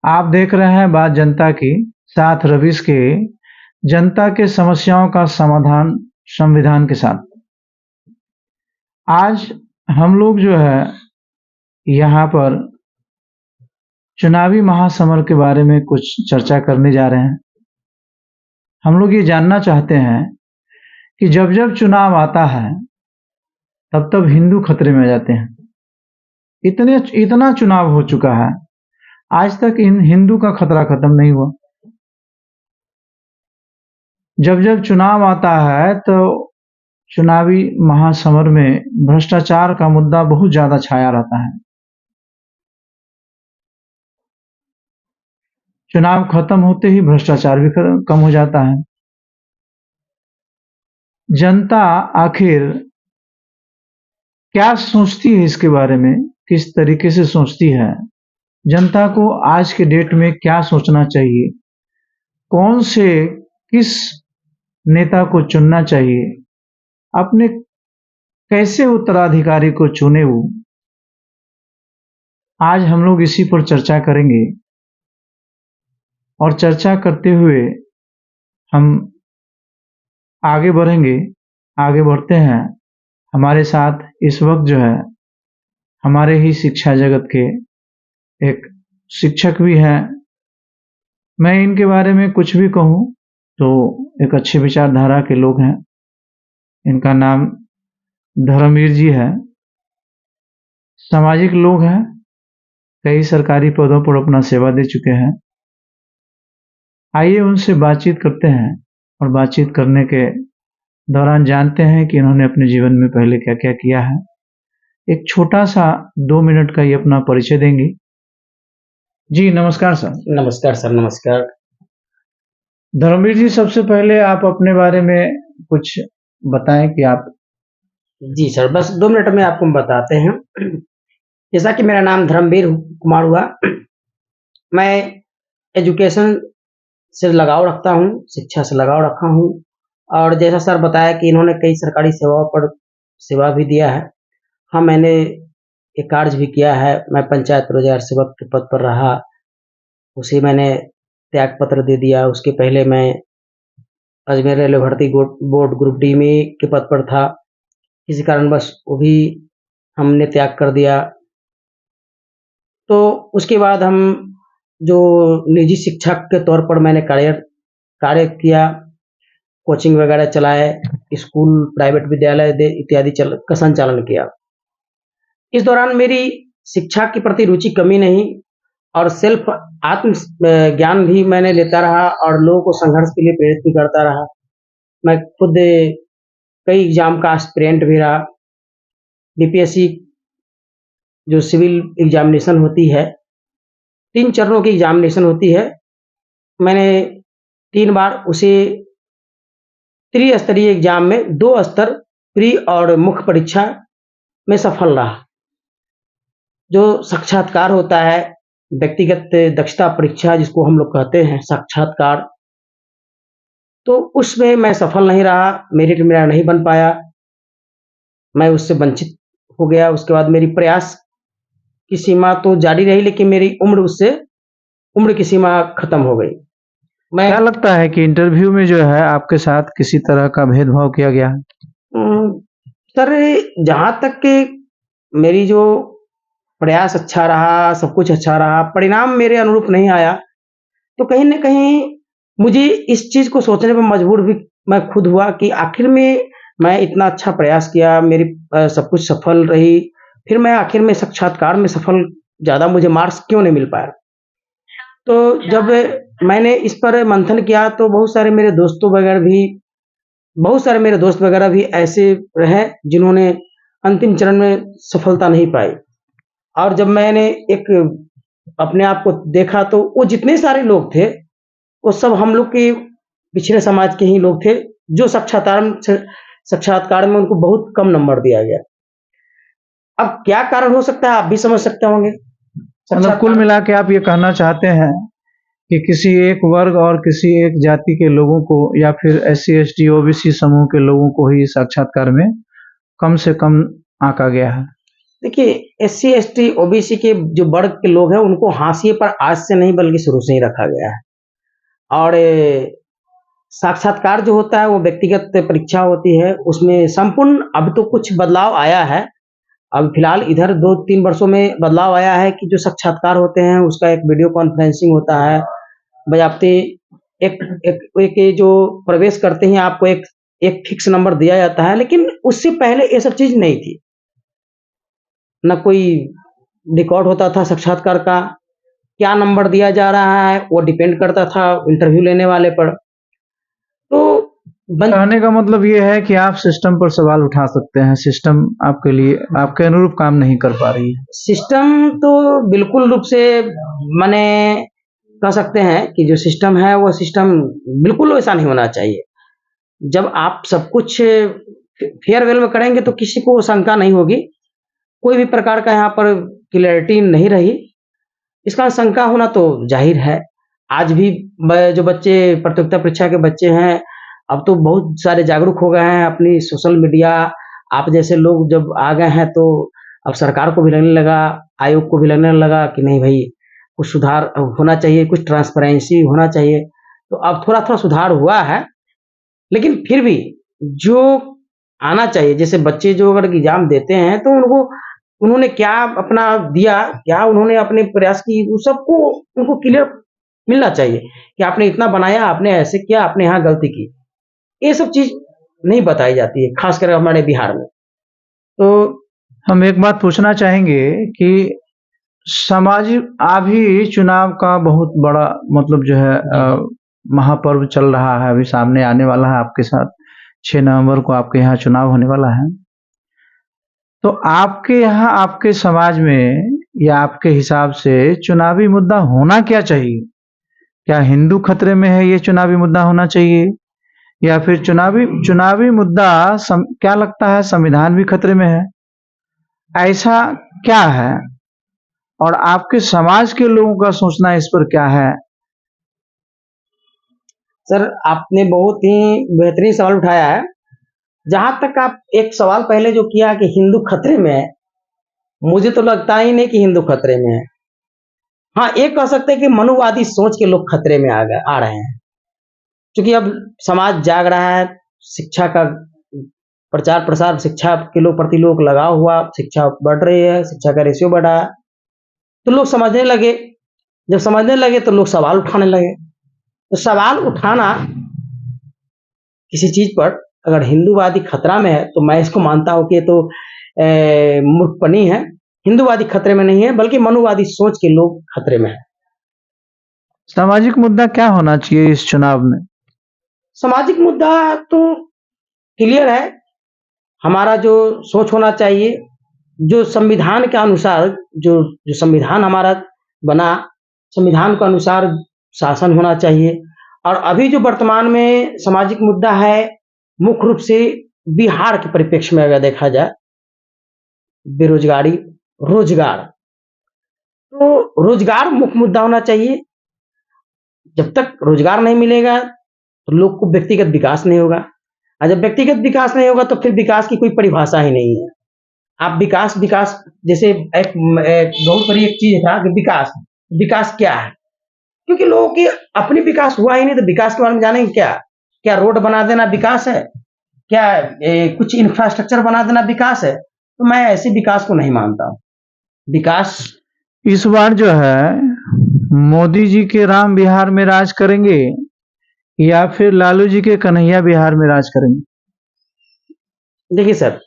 आप देख रहे हैं बात जनता की, साथ रविश के। जनता के समस्याओं का समाधान संविधान के साथ। आज हम लोग जो है यहाँ पर चुनावी महासमर के बारे में कुछ चर्चा करने जा रहे हैं। हम लोग ये जानना चाहते हैं कि जब जब चुनाव आता है तब तब हिंदू खतरे में आ जाते हैं। इतना चुनाव हो चुका है, आज तक इन हिंदू का खतरा खत्म नहीं हुआ। जब जब चुनाव आता है तो चुनावी महासमर में भ्रष्टाचार का मुद्दा बहुत ज्यादा छाया रहता है। चुनाव खत्म होते ही भ्रष्टाचार भी कम हो जाता है। जनता आखिर क्या सोचती है इसके बारे में, किस तरीके से सोचती है? जनता को आज के डेट में क्या सोचना चाहिए? कौन से किस नेता को चुनना चाहिए? अपने कैसे उत्तराधिकारी को चुने वो? आज हम लोग इसी पर चर्चा करेंगे और चर्चा करते हुए हम आगे बढ़ेंगे। आगे बढ़ते हैं। हमारे साथ इस वक्त जो है हमारे ही शिक्षा जगत के एक शिक्षक भी हैं। मैं इनके बारे में कुछ भी कहूं तो एक अच्छी विचारधारा के लोग हैं। इनका नाम धर्मवीर जी है। सामाजिक लोग हैं, कई सरकारी पदों पर अपना सेवा दे चुके हैं। आइए उनसे बातचीत करते हैं और बातचीत करने के दौरान जानते हैं कि इन्होंने अपने जीवन में पहले क्या क्या किया है। एक छोटा सा 2 मिनट का ये अपना परिचय देंगे। जी नमस्कार सर। नमस्कार सर, नमस्कार। धर्मवीर जी, सबसे पहले आप अपने बारे में कुछ बताएं कि आप। जी सर, बस 2 मिनट में आपको हम बताते हैं। जैसा कि मेरा नाम धर्मवीर कुमार हुआ, मैं एजुकेशन से लगाव रखता हूँ, शिक्षा से लगाव रखा हूँ। और जैसा सर बताया कि इन्होंने कई सरकारी सेवाओं पर सेवा भी दिया है। हाँ, मैंने एक कार्य भी किया है। मैं पंचायत रोजगार सेवक के पद पर रहा, उसे मैंने त्याग पत्र दे दिया। उसके पहले मैं अजमेर रेलवे भर्ती बोर्ड ग्रुप डी में के पद पर था। किसी कारणवश वो भी हमने त्याग कर दिया। तो उसके बाद हम जो निजी शिक्षक के तौर पर मैंने कार्य किया, कोचिंग वगैरह चलाए, स्कूल, प्राइवेट विद्यालय इत्यादि का संचालन किया। इस दौरान मेरी शिक्षा के प्रति रुचि कमी नहीं और आत्म ज्ञान भी मैंने लेता रहा और लोगों को संघर्ष के लिए प्रेरित भी करता रहा। मैं खुद कई एग्जाम का एस्पिरेंट भी रहा। बीपीएससी जो सिविल एग्जामिनेशन होती है, 3 चरणों की एग्जामिनेशन होती है। मैंने 3 बार उसे त्रिस्तरीय एग्जाम में 2 स्तर प्री और मुख्य परीक्षा में सफल रहा। जो साक्षात्कार होता है, व्यक्तिगत दक्षता परीक्षा जिसको हम लोग कहते हैं साक्षात्कार, तो उसमें मैं सफल नहीं रहा। मेरिट मेरा नहीं बन पाया, मैं उससे वंचित हो गया। उसके बाद मेरी प्रयास की सीमा तो जारी रही, लेकिन मेरी उम्र की सीमा खत्म हो गई। क्या लगता है कि इंटरव्यू में जो है आपके साथ किसी तरह का भेदभाव किया गया है? सर, जहाँ तक कि मेरी जो प्रयास अच्छा रहा, सब कुछ अच्छा रहा, परिणाम मेरे अनुरूप नहीं आया, तो कहीं न कहीं मुझे इस चीज़ को सोचने पर मजबूर भी मैं खुद हुआ कि आखिर में मैं इतना अच्छा प्रयास किया, मेरी सब कुछ सफल रही, फिर मैं आखिर में साक्षात्कार में सफल ज़्यादा मुझे मार्क्स क्यों नहीं मिल पाया? तो जब मैंने इस पर मंथन किया तो बहुत सारे मेरे दोस्त वगैरह भी ऐसे रहे जिन्होंने अंतिम चरण में सफलता नहीं पाई। और जब मैंने एक अपने आप को देखा तो वो जितने सारे लोग थे, वो सब हम लोग के पिछड़े समाज के ही लोग थे, जो साक्षात्कार में उनको बहुत कम नंबर दिया गया। अब क्या कारण हो सकता है, आप भी समझ सकते होंगे। मतलब कुल मिला के आप ये कहना चाहते हैं कि किसी एक वर्ग और किसी एक जाति के लोगों को या फिर SC ST OBC समूह के लोगों को ही साक्षात्कार में कम से कम आंका गया है। देखिए, एससी, एसटी, ओबीसी के जो वर्ग के लोग हैं, उनको हाशिए पर आज से नहीं बल्कि शुरू से ही रखा गया है। और साक्षात्कार जो होता है वो व्यक्तिगत परीक्षा होती है, उसमें संपूर्ण अब तो कुछ बदलाव आया है। अब फिलहाल इधर 2-3 वर्षों में बदलाव आया है कि जो साक्षात्कार होते हैं उसका एक वीडियो कॉन्फ्रेंसिंग होता है। बजाते एक एक एक ये जो प्रवेश करते ही आपको एक एक फिक्स नंबर दिया जाता है, लेकिन उससे पहले ये सब चीज़ नहीं थी। ना कोई रिकॉर्ड होता था साक्षात्कार का, क्या नंबर दिया जा रहा है वो डिपेंड करता था इंटरव्यू लेने वाले पर। तो बन कहने का मतलब ये है कि आप सिस्टम पर सवाल उठा सकते हैं, सिस्टम आपके लिए आपके अनुरूप काम नहीं कर पा रही है। सिस्टम तो बिल्कुल रूप से माने कह सकते हैं कि जो सिस्टम है वो सिस्टम बिल्कुल वैसा नहीं होना चाहिए। जब आप सब कुछ फेयरवेल में करेंगे तो किसी को शंका नहीं होगी। कोई भी प्रकार का यहाँ पर क्लैरिटी नहीं रही, इसका शंका होना तो जाहिर है। आज भी जो बच्चे प्रतियोगिता परीक्षा के बच्चे हैं, अब तो बहुत सारे जागरूक हो गए हैं। अपनी सोशल मीडिया आप जैसे लोग जब आ गए हैं तो अब सरकार को भी लगने लगा, आयोग को भी लगने लगा कि नहीं भाई कुछ सुधार होना चाहिए, कुछ ट्रांसपेरेंसी होना चाहिए। तो अब थोड़ा-थोड़ा सुधार हुआ है, लेकिन फिर भी जो आना चाहिए, जैसे बच्चे जो अगर एग्ज़ाम देते हैं तो उनको उन्होंने क्या अपना दिया, क्या उन्होंने अपने प्रयास की, उन सबको उनको क्लियर मिलना चाहिए कि आपने इतना बनाया, आपने ऐसे किया, आपने यहाँ गलती की। ये सब चीज़ नहीं बताई जाती है, ख़ासकर हमारे बिहार में। तो हम एक बात पूछना चाहेंगे कि सामाजिक अभी चुनाव का बहुत बड़ा मतलब जो है महापर्व चल रहा है, अभी सामने आने वाला है आपके साथ। 6 नवंबर को आपके यहाँ चुनाव होने वाला है। तो आपके यहाँ आपके समाज में या आपके हिसाब से चुनावी मुद्दा होना क्या चाहिए? क्या हिंदू खतरे में है, ये चुनावी मुद्दा होना चाहिए? या फिर चुनावी मुद्दा क्या लगता है संविधान भी खतरे में है? ऐसा क्या है? और आपके समाज के लोगों का सोचना इस पर क्या है? सर, आपने बहुत ही बेहतरीन सवाल उठाया है। जहाँ तक आप एक सवाल पहले जो किया कि हिंदू खतरे में है, मुझे तो लगता ही नहीं कि हिंदू खतरे में है। हाँ, ये कह सकते हैं कि मनुवादी सोच के लोग खतरे में आ रहे हैं। क्योंकि अब समाज जाग रहा है, शिक्षा का प्रचार-प्रसार, शिक्षा के लोग प्रति लोग लगाव हुआ, शिक्षा बढ़ रही है, शिक्षा का रेशियो बढ़ा है। तो लोग समझने लगे, जब समझने लगे तो लोग सवाल उठाने लगे। तो सवाल उठाना किसी चीज़ पर अगर हिंदूवादी खतरा में है, तो मैं इसको मानता हूँ कि ये तो मूर्खपनी है। हिंदूवादी खतरे में नहीं है, बल्कि मनुवादी सोच के लोग खतरे में हैं। सामाजिक मुद्दा क्या होना चाहिए इस चुनाव में? सामाजिक मुद्दा तो क्लियर है, हमारा जो सोच होना चाहिए, जो संविधान के अनुसार जो जो संविधान हमारा बना, संविधान के अनुसार शासन होना चाहिए। और अभी जो वर्तमान में सामाजिक मुद्दा है, मुख्य रूप से बिहार के परिप्रेक्ष्य में अगर देखा जाए, बेरोज़गारी, रोज़गार। तो रोज़गार मुख्य मुद्दा होना चाहिए। जब तक रोज़गार नहीं मिलेगा, तो लोग को व्यक्तिगत विकास नहीं होगा। और जब व्यक्तिगत विकास नहीं होगा, तो फिर विकास की कोई परिभाषा ही नहीं है। आप विकास विकास जैसे एक बहुत बड़ी एक चीज़ था कि विकास, विकास क्या है? क्योंकि लोगों की अपनी विकास हुआ ही नहीं, तो विकास के बारे में जानेंगे क्या? क्या रोड बना देना विकास है? क्या कुछ इंफ्रास्ट्रक्चर बना देना विकास है? तो मैं ऐसे विकास को नहीं मानता हूँ। विकास इस बार जो है मोदी जी के राम बिहार में राज करेंगे या फिर लालू जी के कन्हैया बिहार में राज करेंगे? देखिए सर,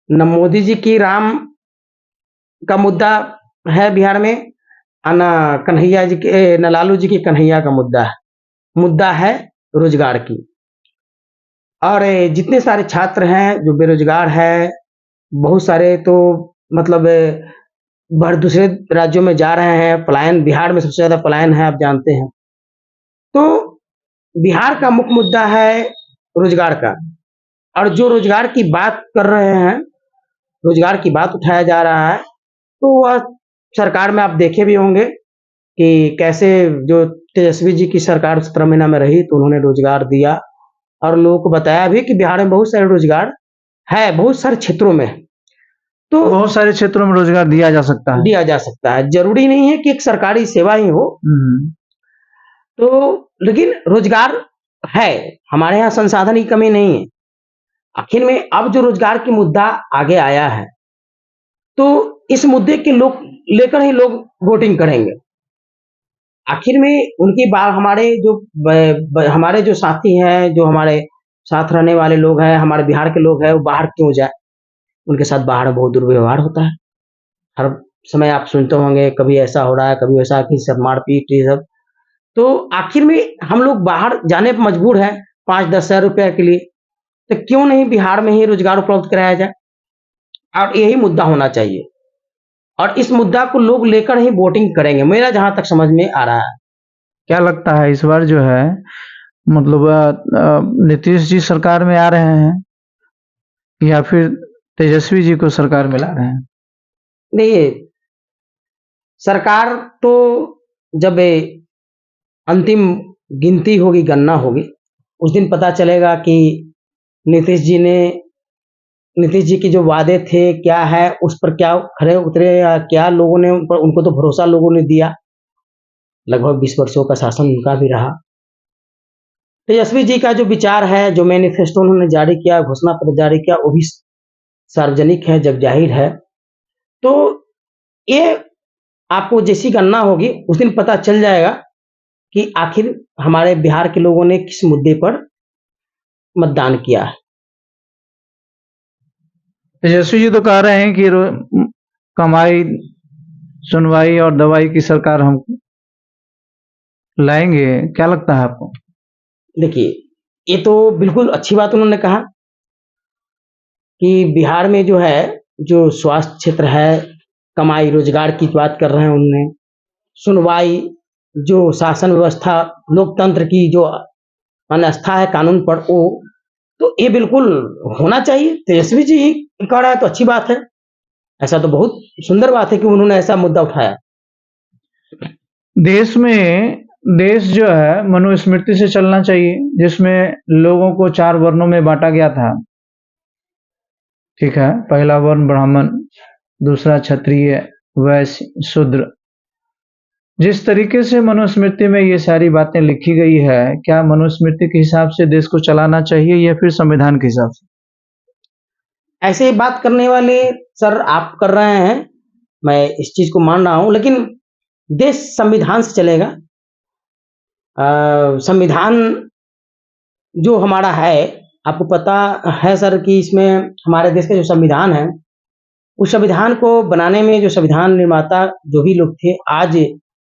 न मोदी जी की राम का मुद्दा है बिहार में, और न कन्हैया जी के, न लालू जी की कन्हैया का मुद्दा है। मुद्दा है रोजगार की। और जितने सारे छात्र हैं जो बेरोजगार है, बहुत सारे तो मतलब बाहर दूसरे राज्यों में जा रहे हैं, पलायन बिहार में सबसे ज़्यादा पलायन है, आप जानते हैं। तो बिहार का मुख्य मुद्दा है रोजगार का। और जो रोजगार की बात कर रहे हैं, रोजगार की बात उठाया जा रहा है, तो वह सरकार में आप देखे भी होंगे कि कैसे जो तेजस्वी जी की सरकार 17 महीना में रही तो उन्होंने रोजगार दिया और लोगों को बताया भी कि बिहार में बहुत सारे रोजगार है, बहुत सारे क्षेत्रों में। तो बहुत सारे क्षेत्रों में रोजगार दिया जा सकता है। दिया जा सकता है, जरूरी नहीं है कि एक सरकारी सेवा ही हो। तो लेकिन रोजगार है, हमारे यहाँ संसाधन की कमी नहीं है। आखिर में अब जो रोजगार की मुद्दा आगे आया है, तो इस मुद्दे के लोग लेकर ही लोग वोटिंग करेंगे। आखिर में उनकी बात हमारे जो साथी हैं, जो हमारे साथ रहने वाले लोग हैं, हमारे बिहार के लोग हैं, वो बाहर क्यों जाए? उनके साथ बाहर में बहुत दुर्व्यवहार होता है। हर समय आप सुनते होंगे, कभी ऐसा हो रहा है, कभी वैसा, किसी से मारपीट, ये सब। तो आखिर में हम लोग बाहर जाने पर मजबूर हैं 5-10 हज़ार रुपए के लिए, तो क्यों नहीं बिहार में ही रोजगार उपलब्ध कराया जाए? और यही मुद्दा होना चाहिए, और इस मुद्दा को लोग लेकर ही वोटिंग करेंगे, मेरा जहां तक समझ में आ रहा है। क्या लगता है इस बार जो है, मतलब नीतीश जी सरकार में आ रहे हैं या फिर तेजस्वी जी को सरकार में ला रहे हैं? देखिए, सरकार तो जब अंतिम गिनती होगी, गणना होगी, उस दिन पता चलेगा कि नीतीश जी ने नीतीश जी के जो वादे थे क्या है, उस पर क्या खरे उतरे, या क्या लोगों ने उन पर, उनको तो भरोसा लोगों ने दिया। लगभग 20 वर्षों का शासन उनका भी रहा। तेजस्वी जी का जो विचार है, जो मैनिफेस्टो उन्होंने जारी किया, घोषणा पत्र जारी किया, वो भी सार्वजनिक है, जग जाहिर है। तो ये आपको जैसी गणना होगी, उस दिन पता चल जाएगा कि आखिर हमारे बिहार के लोगों ने किस मुद्दे पर मतदान किया है। तेजस्वी जी तो कह रहे हैं कि कमाई, सुनवाई और दवाई की सरकार हम लाएंगे। क्या लगता है आपको? देखिए, ये तो बिल्कुल अच्छी बात उन्होंने कहा कि बिहार में जो है, जो स्वास्थ्य क्षेत्र है, कमाई रोजगार की बात कर रहे हैं उनने, सुनवाई, जो शासन व्यवस्था, लोकतंत्र की जो अनास्था है कानून पर, वो तो ये बिल्कुल होना चाहिए। तेजस्वी जी ही कह रहा है तो अच्छी बात है। ऐसा तो बहुत सुंदर बात है कि उन्होंने ऐसा मुद्दा उठाया। देश जो है मनुस्मृति से चलना चाहिए, जिसमें लोगों को 4 वर्णों में बांटा गया था। ठीक है, पहला वर्ण ब्राह्मण, दूसरा क्षत्रिय, वैश्य, शूद्र। जिस तरीके से मनुस्मृति में ये सारी बातें लिखी गई है, क्या मनुस्मृति के हिसाब से देश को चलाना चाहिए या फिर संविधान के हिसाब से? ऐसे ही बात करने वाले सर आप कर रहे हैं, मैं इस चीज को मान रहा हूं, लेकिन देश संविधान से चलेगा। संविधान जो हमारा है, आपको पता है सर कि इसमें हमारे देश का जो संविधान है, उस संविधान को बनाने में जो संविधान निर्माता जो भी लोग थे, आज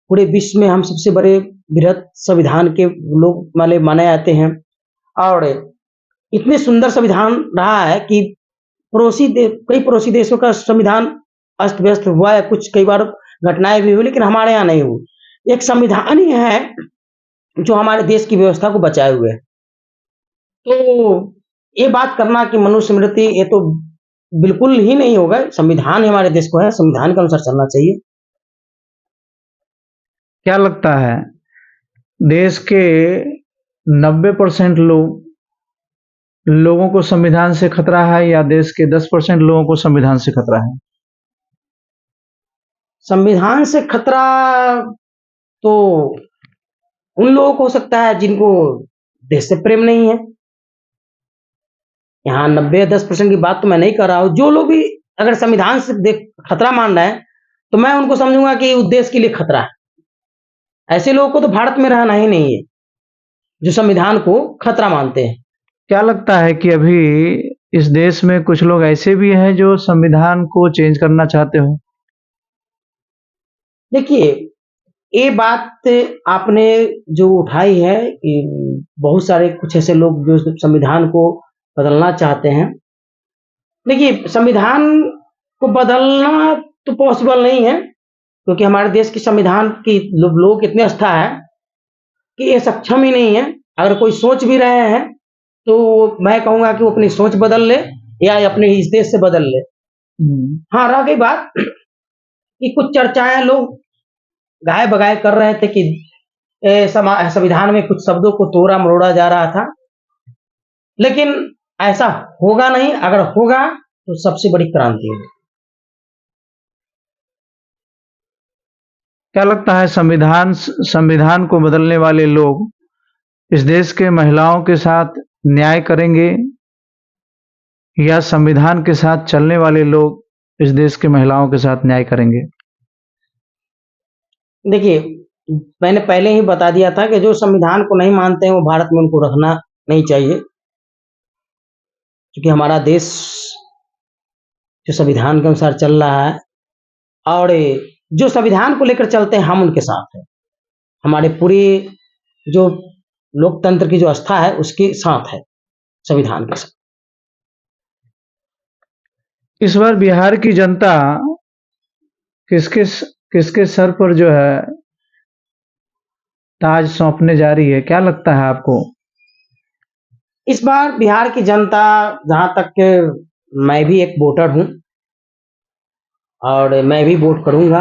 पूरे विश्व में हम सबसे बड़े बृहद संविधान के लोग माने माने जाते हैं। और इतने सुंदर संविधान रहा है कि कई पड़ोसी देशों का संविधान अस्त व्यस्त हुआ है, कुछ कई बार घटनाएं भी हुई, लेकिन हमारे यहाँ नहीं हुई। एक संविधान ही है जो हमारे देश की व्यवस्था को बचाए हुए है। तो ये बात करना कि मनुस्मृति, ये तो बिल्कुल ही नहीं होगा। संविधान ही हमारे देश को है, संविधान के अनुसार चलना चाहिए। क्या लगता है, देश के 90% लोगों को संविधान से खतरा है या देश के 10% लोगों को संविधान से खतरा है? संविधान से खतरा तो उन लोगों को हो सकता है जिनको देश से प्रेम नहीं है। यहाँ 90-10% की बात तो मैं नहीं कर रहा हूँ। जो लोग भी अगर संविधान से खतरा मान रहे हैं, तो मैं उनको समझूंगा कि उस देश के लिए खतरा है। ऐसे लोगों को तो भारत में रहना ही नहीं है, जो संविधान को खतरा मानते हैं। क्या लगता है कि अभी इस देश में कुछ लोग ऐसे भी हैं जो संविधान को चेंज करना चाहते हो? देखिए, ये बात आपने जो उठाई है कि बहुत सारे कुछ ऐसे लोग जो संविधान को बदलना चाहते हैं। देखिए, संविधान को बदलना तो पॉसिबल नहीं है, क्योंकि हमारे देश की संविधान की लोग इतने आस्था है कि ये सक्षम ही नहीं है। अगर कोई सोच भी रहे हैं, तो मैं कहूँगा कि वो अपनी सोच बदल ले या अपने इस देश से बदल ले। हाँ, रह गई बात कि कुछ चर्चाएँ लोग गाए-बगाए कर रहे थे कि संविधान में कुछ शब्दों को तोड़ा-मरोड़ा जा रहा था। लेकिन ऐसा होगा नहीं, अगर होगा तो सबसे बड़ी क्रांति होगी। क्या लगता है संविधान को बदलने वाले लोग इस देश के महिलाओं के साथ न्याय करेंगे या संविधान के साथ चलने वाले लोग इस देश के महिलाओं के साथ न्याय करेंगे? देखिए, मैंने पहले ही बता दिया था कि जो संविधान को नहीं मानते हैं वो भारत में उनको रखना नहीं चाहिए, क्योंकि हमारा देश जो संविधान के अनुसार चल रहा है और जो संविधान को लेकर चलते हैं हम उनके साथ हैं। हमारे पूरे जो लोकतंत्र की जो आस्था है उसके साथ है, संविधान के साथ। इस बार बिहार की जनता किसके सर पर जो है ताज सौंपने जा रही है? क्या लगता है आपको? इस बार बिहार की जनता, जहाँ तक कि मैं भी एक वोटर हूँ और मैं भी वोट करूँगा।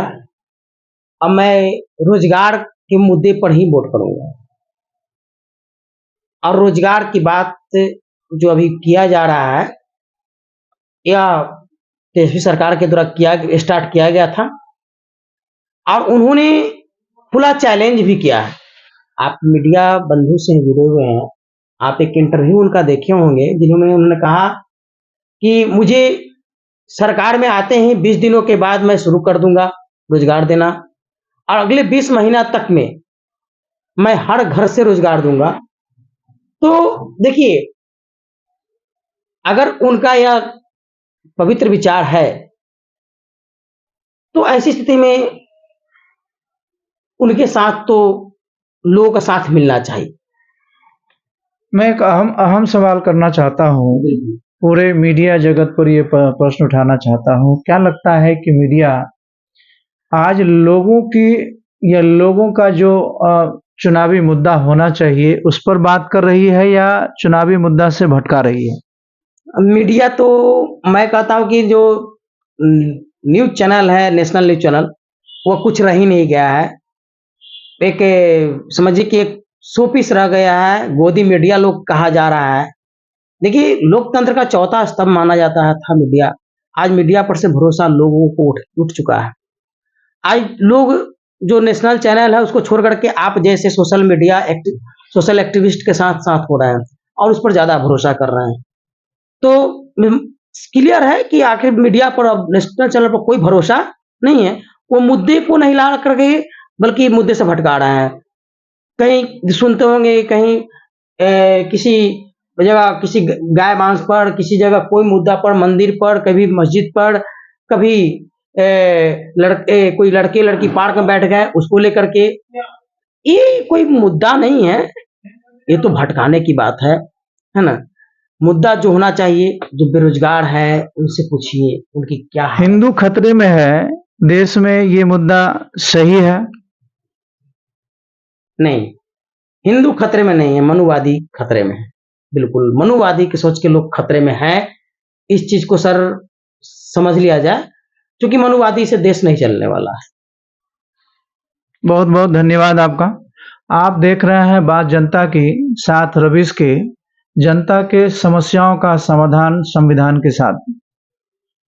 अब मैं रोजगार के मुद्दे पर ही वोट करूँगा और रोजगार की बात जो अभी किया जा रहा है या तेजस्वी सरकार के द्वारा स्टार्ट किया गया था और उन्होंने खुला चैलेंज भी किया है। आप मीडिया बंधु से जुड़े हुए हैं, आप एक इंटरव्यू उनका देखे होंगे जिन्होंने उन्होंने कहा कि मुझे सरकार में आते ही 20 दिनों के बाद मैं शुरू कर दूंगा रोजगार देना और अगले 20 महीना तक में मैं हर घर से रोजगार दूंगा। तो देखिए, अगर उनका यह पवित्र विचार है तो ऐसी स्थिति में उनके साथ तो लोगों का साथ मिलना चाहिए। मैं एक अहम सवाल करना चाहता हूँ, पूरे मीडिया जगत पर ये प्रश्न उठाना चाहता हूँ। क्या लगता है कि मीडिया आज लोगों की या लोगों का जो चुनावी मुद्दा होना चाहिए उस पर बात कर रही है या चुनावी मुद्दा से भटका रही है? मीडिया तो मैं कहता हूँ कि जो न्यूज़ चैनल है, नेशनल न्यूज़ चैनल, वो कुछ रह ही नहीं गया है। एक समझिए कि एक शो पीस रह गया है, गोदी मीडिया लोग कहा जा रहा है। देखिए, लोकतंत्र का चौथा स्तंभ माना जाता है था मीडिया। आज मीडिया पर से भरोसा लोगों को उठ चुका है। आज लोग जो नेशनल चैनल है उसको छोड़ करके आप जैसे सोशल एक्टिविस्ट के साथ हो रहे हैं और उस पर ज़्यादा भरोसा कर रहे हैं। तो क्लियर है कि आखिर मीडिया पर अब नेशनल चैनल पर कोई भरोसा नहीं है। वो मुद्दे को नहीं ला करके बल्कि मुद्दे से भटका रहे हैं। कहीं सुनते होंगे, कहीं किसी जगह किसी गाय मांस पर, किसी जगह कोई मुद्दा पर, मंदिर पर, कभी मस्जिद पर, कभी कोई लड़के लड़की पार्क में बैठ गए उसको लेकर के। ये कोई मुद्दा नहीं है, ये तो भटकाने की बात है ना। मुद्दा जो होना चाहिए, जो बेरोजगार है उनसे पूछिए उनकी क्या है। हिंदू खतरे में है, देश में ये मुद्दा सही है? नहीं, हिंदू खतरे में नहीं है, मनुवादी खतरे में है। बिल्कुल मनुवादी की सोच के लोग खतरे में हैं। इस चीज को सर समझ लिया जाए, क्योंकि मनुवादी से देश नहीं चलने वाला है। बहुत बहुत धन्यवाद आपका। आप देख रहे हैं बात जनता की, साथ रवीश के, जनता के समस्याओं का समाधान संविधान के साथ।